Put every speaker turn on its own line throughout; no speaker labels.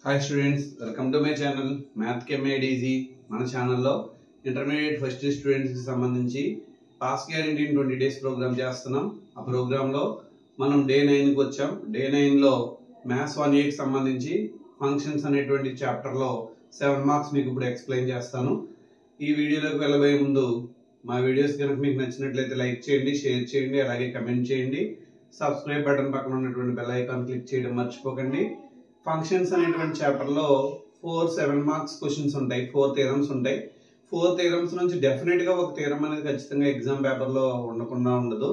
Hi students, welcome to my channel Math Chem Made Easy. మన ఛానల్లో intermediate first students కి సంబంధించి pass guarantee in 20 days program చేస్తున్నాం. ఆ ప్రోగ్రామ్ లో మనం డే 9 కి వచ్చాం. డే 9 లో మ్యాథ్స్ 1A కి సంబంధించి ఫంక్షన్స్ అనేటువంటి చాప్టర్ లో 7 మార్క్స్ మీకు ఇప్పుడు ఎక్స్ప్లెయిన్ చేస్తాను. ఈ వీడియోలోకి వెళ్ళబోయే ముందు మా వీడియోస్ కనుక మీకు నచ్చినట్లయితే లైక్ చేయండి, షేర్ చేయండి, అలాగే కమెంట్ చేయండి. సబ్స్క్రైబ్ బటన్ పక్కన ఉన్నటువంటి బెల్ ఐకాన్ క్లిక్ చేయడం మర్చిపోకండి. ఫంక్షన్స్ అనేటువంటి చాప్టర్ లో 7 మార్క్స్ క్వశ్చన్స్ ఉంటాయి, 4 థియరమ్స్ ఉంటాయి. 4 థియరమ్స్ నుంచి డెఫినెట్ గా ఒక థియరం అనేది ఖచ్చితంగా ఎగ్జామ్ పేపర్ లో ఉండకుండా ఉండదు.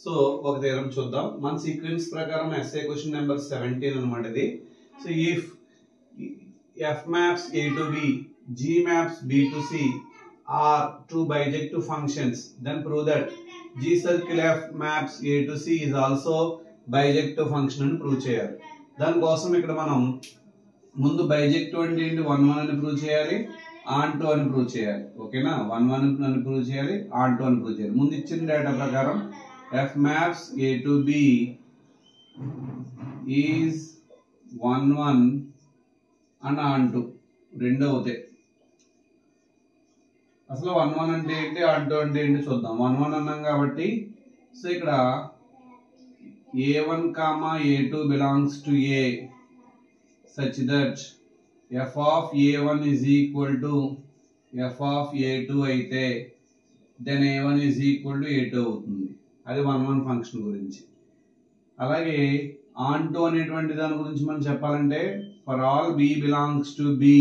సో ఒక థియరం చూద్దాం. మన సీక్వెన్స్ ప్రకారం ఎస్ఏ క్వశ్చన్ నెంబర్ 17 అన్నమాట ఇది. So if F maps A to B, G maps B to C are two bijective functions, then prove that G circle F maps A to C is also bijective function అని prove చేయాలి. దానికోసం ఇక్కడ మనం ముందు bijective అంటే ఏంటి, 1 అని prove చేయాలి, ఆన్ 2 అని ప్రూవ్ చేయాలి. ఓకేనా, 1 అని ప్రూవ్ చేయాలి, ఆన్ 2 అని ప్రూవ్ చేయాలి. ముందు ఇచ్చిన డేటా ప్రకారం F maps A to B is 1 and on 2 రెండు అవుతాయి. అసలు 1 అంటే ఏంటి, ఆన్ 2 అంటే ఏంటి చూద్దాం. 1 అన్నాం కాబట్టి సో ఇక్కడ a1 comma a2 belongs to a such that f of a1 is equal to f of a2 అయితే then a1 is equal to a2 అవుతుంది. అది 1 ఫంక్షన్ గురించి. అలాగే ఆన్ 2 అనేటువంటి దాని గురించి మనం చెప్పాలంటే for all b belongs to b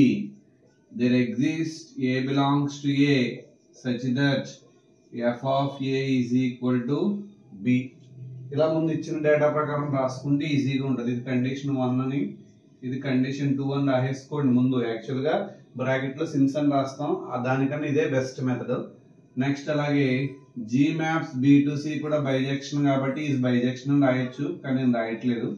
there exists a belongs to a such that f of a is equal to b. ఇలా ముందు ఇచ్చిన డేటా ప్రకారం రాసుకుంటే ఈజీగా ఉంటుంది. ఇది కండిషన్ 1 అని, ఇది కండిషన్ 2 అని రాసేసుకోండి. ముందు యాక్చువల్ గా బ్రాకెట్ లో సిన్స్ అని రాస్తాం, దానికన్నా ఇదే బెస్ట్ మెథడ్. నెక్స్ట్ అలాగే G maps B to C కూడా బైజెక్షన్ కాబట్టి ఈజ్ బైజెక్షన్ అని రాయొచ్చు, కానీ నేను రాయట్లేదు.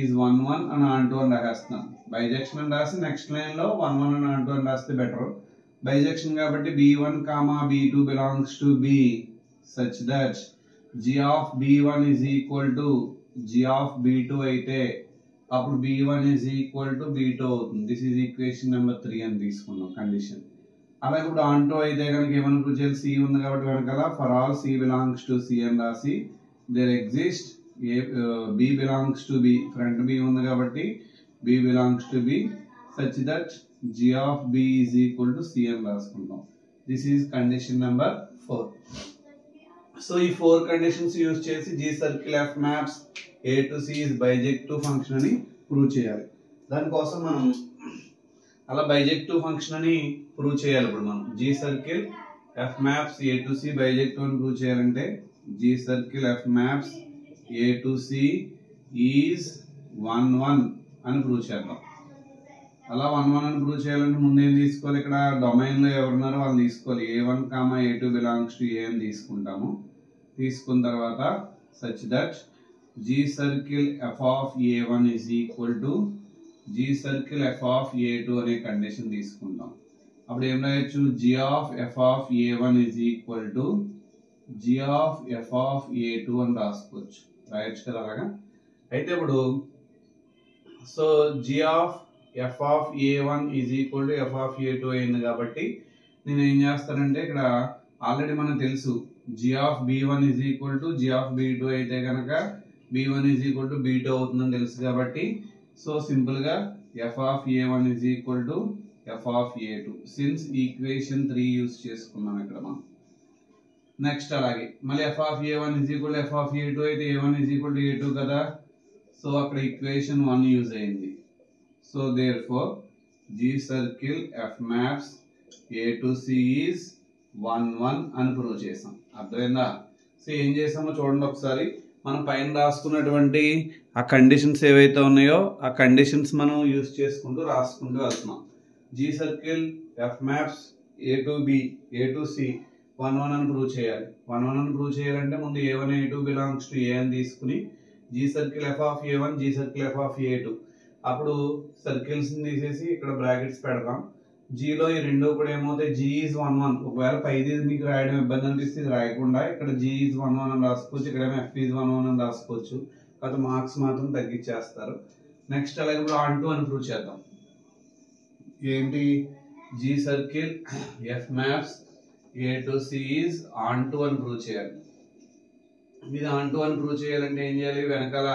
ఈజ్ 1 అని ఆన్ 2 అని రాసేస్తున్నాను. బైజెక్షన్ అని రాసి నెక్స్ట్ లైన్ లో 1 అని ఆన్ 2 అని రాస్తే బెటర్. బైజెక్షన్ కాబట్టి b1 comma b2 belongs to b such that g of b1 is equal to g of b2 అయితే అప్పుడు b1 is equal to b2 అవుతుంది. దిస్ ఈజ్ ఈక్వేషన్ నెంబర్ 3 అని తీసుకున్నాం కండిషన్. అలాగే ఇప్పుడు ఆన్ 2 అయితే కనుక ఏమని ప్రూవ్ చేయాలి, సి ఉంది కాబట్టి వెనకాల for all C belongs to C అని రాసి there exist b belongs to b, front b ఉంది కాబట్టి b belongs to b such that g of b is equal to c అని రాసుకుంటాం. This is condition number 4. So ఈ 4 conditions use చేసి G circle F maps A to C is bijective function అని prove చేయాలి. దానికోసం మనం అలా bijective function అని ప్రూవ్ చేయాలి. ఇప్పుడు మనం G circle F maps A to C bijective అని ప్రూవ్ చేయాలంటే G circle F maps A to C is 1 అని ప్రూవ్ చేద్దాం. అలా 1 అని ప్రూవ్ చేయాలంటే ముందు ఏం తీసుకోవాలి, ఇక్కడ డొమైన్ లో ఎవరున్నారో వాళ్ళు తీసుకోవాలి. a1 comma a2 belongs to a అని తీసుకుంటాము. తీసుకున్న తర్వాత such that g circle f of a1 is equal to g circle f of a2 అనే కండిషన్ తీసుకుంటాం. అప్పుడు ఏం రాయొచ్చు, g of f of a1 is equal to g of f of a2 అని రాసుకోవచ్చు, రాయొచ్చు కదా అలాగా. అయితే ఇప్పుడు so g of f of a1 is equal to f of a2 అయింది కాబట్టి నేను ఏం చేస్తానంటే ఇక్కడ ఆల్రెడీ మనకు తెలుసు g of b1 is equal to g of b2 అయితే కనుక b1 is equal to b2 అవుతుందని తెలుసు కాబట్టి సో సింపుల్ గా f of a1 is equal to f of a2 since equation 3 use చేసుకున్నాం ఇక్కడ మనం. నెక్స్ట్ అలాగే మళ్ళీ f of a1 is equal to f of a2 అయితే a1 is equal to a2 కదా, సో అక్కడ ఈక్వేషన్ 1 యూజ్ అయింది. So therefore G circle F maps A to C is 1 అని ప్రూవ్ చేసాం. అర్థమైందా? సో ఏం చేసామో చూడండి ఒకసారి. మనం పైన రాసుకున్నటువంటి ఆ కండిషన్స్ ఏవైతే ఉన్నాయో ఆ కండిషన్స్ మనం యూజ్ చేసుకుంటూ రాసుకుంటూ వెళ్తున్నాం. G circle F maps A to B A to C 1 అని ప్రూవ్ చేయాలి. 1 అని ప్రూవ్ చేయాలంటే ముందు A1 A2 belongs to A అని తీసుకుని G circle F of A1 G circle F of A2 అప్పుడు సర్కిల్స్ తీసేసి ఇక్కడ బ్రాకెట్స్ పెడతాం. జీలో ఈ రెండు కూడా ఏమవుతాయి, జీ ఈజ్ 1 ఒకవేళ పైది మీకు రాయడం ఇబ్బంది అనిపిస్తే ఇది రాయకుండా ఇక్కడ జీ ఈజ్ 1 అని రాసుకోవచ్చు, ఇక్కడ ఎఫ్ ఈజ్ 1 అని రాసుకోవచ్చు. కాకపోతే మార్క్స్ మాత్రం తగ్గించేస్తారు. నెక్స్ట్ అలాగే ఇప్పుడు ఆన్ టు అని ప్రూవ్ చేద్దాం. ఏంటి G circle F maps A to C is onto అని ప్రూవ్ చేయాలి. ఇది ఆన్ టు అని ప్రూవ్ చేయాలంటే ఏం చేయాలి, వెనకాల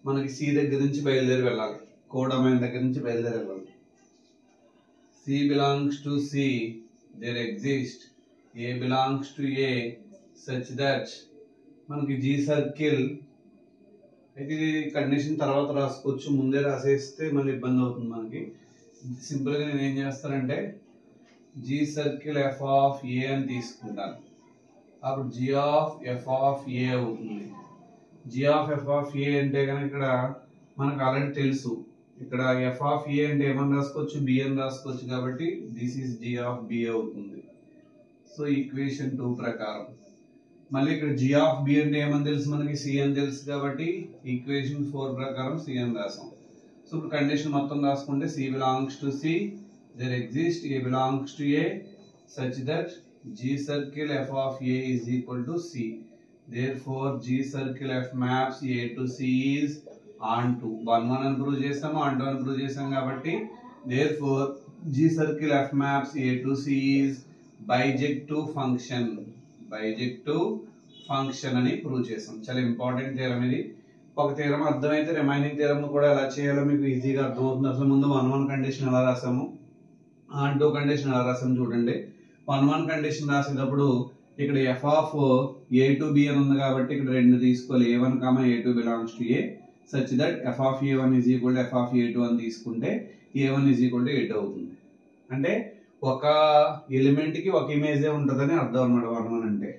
మనకి సి దగ్గర నుంచి బయలుదేరి వెళ్ళాలి, కోడొమైన్ దగ్గర నుంచి బయలుదేరి వెళ్ళాలి. C belongs to C, there exist A belongs to A such that మనకి జీ సర్కిల్ అయితే ఇది కండిషన్ తర్వాత రాసుకోవచ్చు, ముందే రాసేస్తే మళ్ళీ ఇబ్బంది అవుతుంది మనకి. సింపుల్గా నేను ఏం చేస్తానంటే G circle F of a అని తీసుకుంటాను. అప్పుడు జీ ఆఫ్ ఎఫ్ ఆఫ్ ఏ అవుతుంది. G of F of a అంటే కనుక ఇక్కడ మనకు ఆల్రెడీ తెలుసు, ఇక్కడ ఎఫ్ ఆఫ్ ఏ అంటే ఏమని రాసుకోవచ్చు, బి అని రాసుకోవచ్చు, కాబట్టి this is G of B అవుతుంది. సో ఈక్వేషన్ 2 ప్రకారం మళ్ళీ ఇక్కడ జీ ఆఫ్ బి అంటే ఏమని తెలుసు మనకి, సి అని తెలుసు, కాబట్టి ఈక్వేషన్ 4 ప్రకారం సి అని రాసాం. సో ఇప్పుడు కండిషన్ మొత్తం రాసుకుంటే C belongs to C, there exist A belongs to A such that G circle f of A is equal to C. Therefore, G circle f maps A to C is onto. 1 అని prove చేసాము, onto అని prove చేసాం కాబట్టి therefore G circle f maps A to C is bijective function. Bijective function అని prove చేసాం. చాలా important theorem ఇది. ఒక థియరం అర్థమైతే రిమైనింగ్ థియరం కూడా ఎలా చేయాలో మీకు ఈజీగా అర్థమవుతుంది. అసలు ముందు 1 కండిషన్ ఎలా రాసాము, onto కండిషన్ ఎలా రాసాము చూడండి. 1 కండిషన్ రాసేటప్పుడు ఇక్కడ F of A to B అని ఉంది కాబట్టి ఇక్కడ 2 తీసుకోవాలి, a1 a2 belongs to A such that F of a1 is equal to F of a2 అని తీసుకుంటే a1 is equal to a2 అవుతుంది. అంటే ఒక ఎలిమెంట్ కి ఒక ఇమేజే ఉంటుందని అర్థం అన్నమాట 1 అంటే.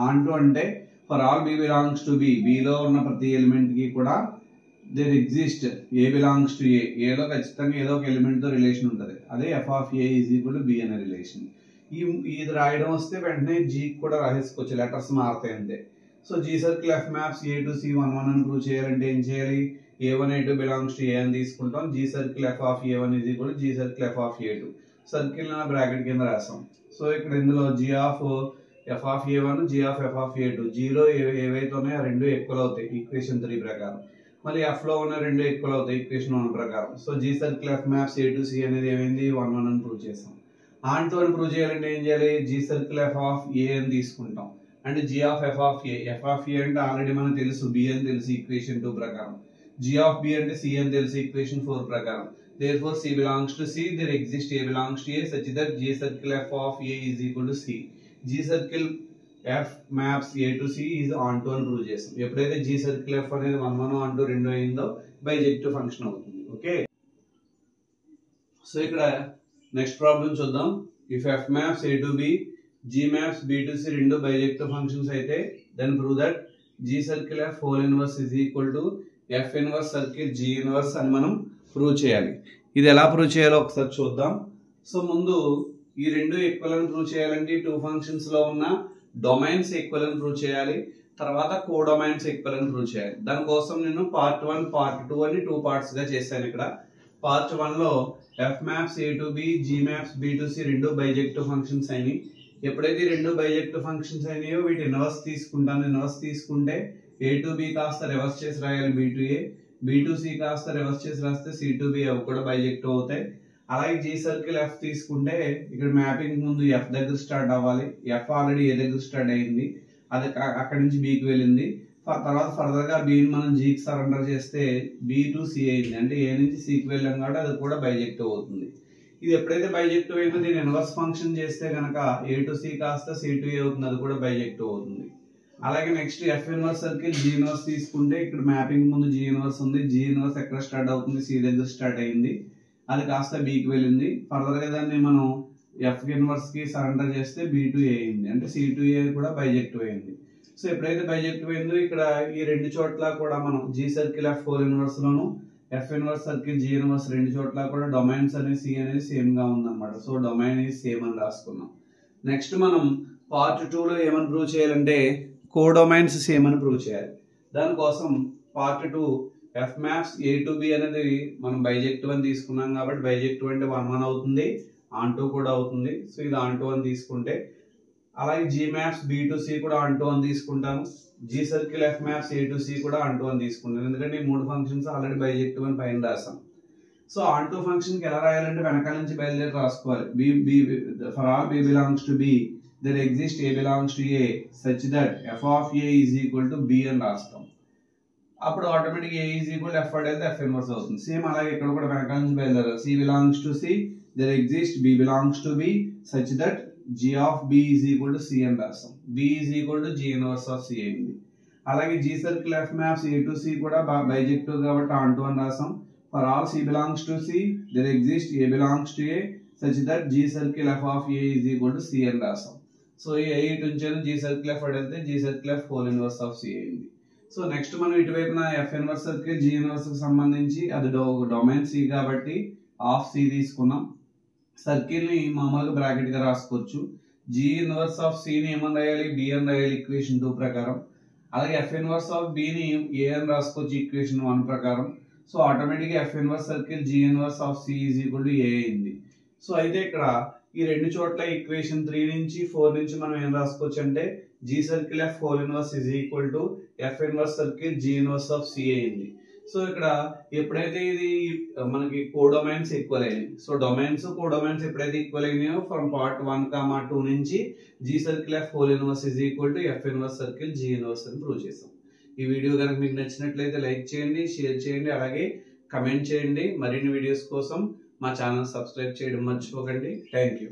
ఆన్ టు అంటే for all b belongs to B, బిలో ఉన్న ప్రతి ఎలిమెంట్ కి కూడా there exist A belongs to A, ఏలో ఖచ్చితంగా ఏదో ఒక ఎలిమెంట్ తో రిలేషన్ ఉంటుంది, అదే f of A is equal to b అనే రిలేషన్. ఇది రాయడం వస్తే వెంటనే జీ కూడా రాసేసుకోవచ్చు, లెటర్స్ మారుతాయి అంతే. So G circle F maps A to C 1 అని ప్రూవ్ చేయాలంటే ఏం చేయాలి, a1 a2 belongs to A అని తీసుకుంటాం. G circle F of a1 is equal to G circle F of a2, circle bracket కింద రాసాం. సో ఇక్కడ ఇందులో G of F of a1 G of F of a2, జీలో ఏవైతే ఉన్నాయో ఆ 2 ఈక్వల్ అవుతాయి ఈక్వేషన్ 3 ప్రకారం. మళ్ళీ ఎఫ్ లో ఉన్న 2 ఈక్వల్ అవుతాయి ఈక్వేషన్ 1 ప్రకారం. So G circle F maps A to C అనేది ఏమైంది 1 అని ప్రూవ్ చేసాం. ఆన్ టు అని ప్రూవ్ చేయాలంటే ఏం చేయాలి, g circle F of a అని తీసుకుంటాం. అంటే g of F of a, f of a అంటే ఆల్రెడీ మనకు తెలుసు బి అని తెలుసు ఈక్వేషన్ 2 ప్రకారం. జీ ఆఫ్ బి అంటే సి అని తెలుసు ఈక్వేషన్ 4 ప్రకారం. Therefore C belongs to C, there exist A belongs to A such that G circle F of A is equal to C. G circle F maps A to C is onto అని prove చేస్తాం. ఎప్పుడైతే G circle F అనేది 1 on to 2 అయిందో bijective function అవుతుంది. Okay, so ఇక్కడ next problem చూద్దాం. If F maps A to B, G maps B to C రెండు bijective functions అయితే then prove that G circle F whole inverse is equal to F inverse circle G inverse అని మనం prove చేయాలి. ఇది ఎలా prove చేయాలో ఒకసారి చూద్దాం. సో ముందు ఈ 2 ఈక్వల్ అని ప్రూవ్ చేయాలంటే 2 ఫంక్షన్స్ లో ఉన్న డొమైన్స్ ఈక్వల్ అని ప్రూవ్ చేయాలి, తర్వాత కోడొమైన్స్ ఈక్వల్ అని ప్రూవ్ చేయాలి. దానికోసం నేను పార్ట్ 1 పార్ట్ 2 అని 2 పార్ట్స్ గా చేశాను. ఇక్కడ పార్ట్ 1 లో F maps A to B, G maps B to C 2 bijective functions అయినాయి. ఎప్పుడైతే 2 బైజెక్టివ్ ఫంక్షన్స్ అయినాయో వీటి ఇన్వర్స్ తీసుకుంటాను. ఇన్వర్స్ తీసుకుంటే ఏ టు బి కాస్త రివర్స్ చేసి రాయాలి B to A, B to C కాస్త రివర్స్ చేసి రాస్తే సి టు బి అవి కూడా బైజెక్టివ్ అవుతాయి. అలాగే జీ సర్కిల్ ఎఫ్ తీసుకుంటే ఇక్కడ మ్యాపింగ్ ముందు ఎఫ్ దగ్గర స్టార్ట్ అవ్వాలి, ఎఫ్ ఆల్రెడీ ఏ దగ్గర స్టార్ట్ అయింది, అది అక్కడి నుంచి బికి వెళ్ళింది. తర్వాత ఫర్దర్ గా బిని మనం జీకి సరెండర్ చేస్తే బి టు సి అయింది, అంటే ఏ నుంచి సికి వెళ్ళాం కాబట్టి అది కూడా బైజెక్టివ్ అవుతుంది. ఇది ఎప్పుడైతే బైజెక్టివ్ అయిందో దీని ఇన్వర్స్ ఫంక్షన్ చేస్తే కనుక ఏ టు సి కాస్త సి టు ఏ అవుతుంది, అది కూడా బైజెక్టివ్ అవుతుంది. అలాగే next F inverse circle G inverse తీసుకుంటే ఇక్కడ మ్యాపింగ్ ముందు జీ ఇన్వర్స్ ఉంది, జీ ఇన్వర్స్ ఎక్కడ స్టార్ట్ అవుతుంది, సి దగ్గర స్టార్ట్ అయింది, అది కాస్త బికి వెళ్ళింది. ఫర్దర్ గా దాన్ని మనం ఎఫ్ ఇన్వర్స్ కి సరెండర్ చేస్తే బి టు ఏ అయింది, అంటే సి టు ఏ కూడా బైజెక్టివ్ అయింది. సో ఎప్పుడైతే బైజెక్టివ్ అయిందో ఇక్కడ ఈ 2 చోట్ల కూడా మనం G circle F whole inverse లోను f inverse circle G inverse 2 చోట్ల కూడా డొమైన్స్ అనేది సి అనేది సేమ్ గా ఉందన్నమాట. సో డొమైన్ ఈజ్ సేమ్ అని రాసుకున్నాం. నెక్స్ట్ మనం పార్ట్ 2 లో ఏమని ప్రూవ్ చేయాలంటే కోడొమైన్స్ సేమ్ అని ప్రూవ్ చేయాలి. దానికోసం part 2 F maps A to B అనేది మనం బైజెక్టివ్ అని తీసుకున్నాం కాబట్టి బైజెక్టివ్ అంటే 1 అవుతుంది, ఆన్ టు కూడా అవుతుంది. సో ఇది ఆన్ టు అని తీసుకుంటే అలాగే G maps B to C కూడా ఆన్ టు అని తీసుకుంటాను. G circle F maps A to C కూడా ఆన్ టు వన్ తీసుకుంటాను, ఎందుకంటే ఈ 3 ఫంక్షన్స్ ఆల్రెడీ బైజెక్టివ్ అని పైన రాసాం. సో ఆన్ టు ఫంక్షన్ కి ఎలా రాయాలంటే వెనకాల నుంచి బయలుదేరి రాసుకోవాలి. For all b belongs to b there exists a belongs to a such that f of a is equal to b అని రాస్తాం. అప్పుడు automatic a is equal to f అంటే f ఇన్వర్స్ అవుతుంది. సేమ్ అలాగే ఇక్కడ కూడా వెనకాల నుంచి బయలుదేరాలి. c belongs to c there exists b belongs to b such that g of b is equal to c అని రాస్తాం. b is equal to g inverse of c అయింది. అలాగే g circle f maps a to c కూడా bijective కాబట్టి on to అని రాస్తాం. For all c belongs to c there exists a belongs to a such that g circle f of a is equal to c అని రాస్తాం. So ఈ 8 ఉంచాను, g circle f అడిగితే g circle f whole inverse of c అయింది. So next మనం ఇటువైపున f inverse circle g inverse కి సంబంధించి అది డొమైన్ c కాబట్టి ఆఫ్ c తీసుకున్నాం. సర్కిల్ ని మామూలుగా బ్రాకెట్ గా రాసుకోవచ్చు. g ఇన్వర్స్ ఆఫ్ c ని ఏమని రాయాలి, b అని రాయాలి ఈక్వేషన్ 2 ప్రకారం. అలాగే f ఇన్వర్స్ ఆఫ్ b ని a అని రాసుకోవచ్చు ఈక్వేషన్ 1 ప్రకారం. సో ఆటోమేటిక్ గా f inverse circle g inverse of c is equal to a అయింది. సో అయితే ఇక్కడ ఈ రెండు చోట్ల ఈక్వేషన్ 3 నుంచి 4 నుంచి మనం ఏం రాసుకోవచ్చు అంటే g circle f whole inverse is equal to f inverse circle g inverse of c అయింది. సో ఇక్కడ ఎప్పుడైతే ఇది మనకి కోడొమైన్స్ ఈక్వల్ అయినాయి, సో డొమైన్స్ కోడొమైన్స్ ఎప్పుడైతే ఈక్వల్ అయినాయో ఫ్రమ్ పార్ట్ 1, 2 నుంచి g circle f whole inverse is equal to f inverse circle g inverse అని prove చేసాం. ఈ వీడియో కనుక మీకు నచ్చినట్లయితే లైక్ చేయండి, షేర్ చేయండి, అలాగే కమెంట్ చేయండి. మరిన్ని వీడియోస్ కోసం మా ఛానల్ సబ్స్క్రైబ్ చేయడం మర్చిపోకండి. Thank you.